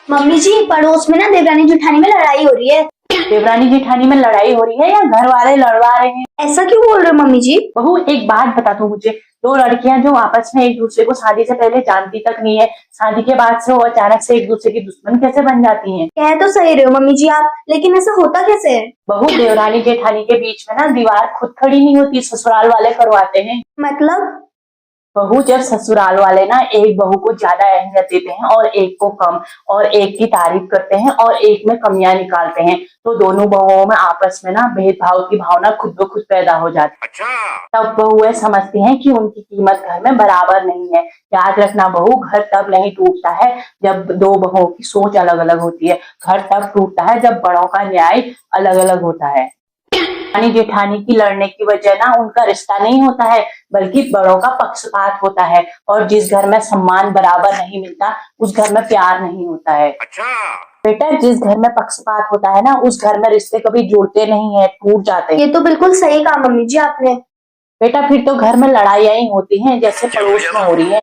Mummy जी, पड़ोस में ना देवरानी जेठानी में लड़ाई हो रही है। देवरानी जेठानी में लड़ाई हो रही है या घर वाले लड़वा रहे हैं? ऐसा क्यों बोल रहे हो मम्मी जी? बहू एक बात बता तू मुझे, दो लड़कियां जो आपस में एक दूसरे को शादी से पहले जानती तक नहीं है, शादी के बाद से वो अचानक से एक दूसरे की दुश्मन कैसे बन जाती हैं? कह तो सही रहे हो मम्मी जी आप, लेकिन ऐसा होता कैसे है? बहू देवरानी जेठानी के बीच में ना दीवार खुद खड़ी नहीं होती, ससुराल वाले करवाते हैं। मतलब? बहू जब ससुराल वाले ना एक बहू को ज्यादा अहमियत देते हैं और एक को कम, और एक की तारीफ करते हैं और एक में कमियां निकालते हैं, तो दोनों बहुओं में आपस में ना भेदभाव की भावना खुद ब खुद पैदा हो जाती है। अच्छा। तब बहुएं समझती हैं कि उनकी कीमत घर में बराबर नहीं है। याद रखना बहू, घर तब नहीं टूटता है जब दो बहुओं की सोच अलग अलग होती है। घर तब टूटता है जब बड़ों का न्याय अलग अलग होता है। रानी जेठानी की लड़ने की वजह ना उनका रिश्ता नहीं होता है, बल्कि बड़ों का पक्षपात होता है। और जिस घर में सम्मान बराबर नहीं मिलता, उस घर में प्यार नहीं होता है। अच्छा। बेटा, जिस घर में पक्षपात होता है ना, उस घर में रिश्ते कभी जुड़ते नहीं है, टूट जाते हैं। ये तो बिल्कुल सही कहा मम्मी जी आपने। बेटा, फिर तो घर में लड़ाइयां ही होती हैं, जैसे पड़ोस में हो रही है।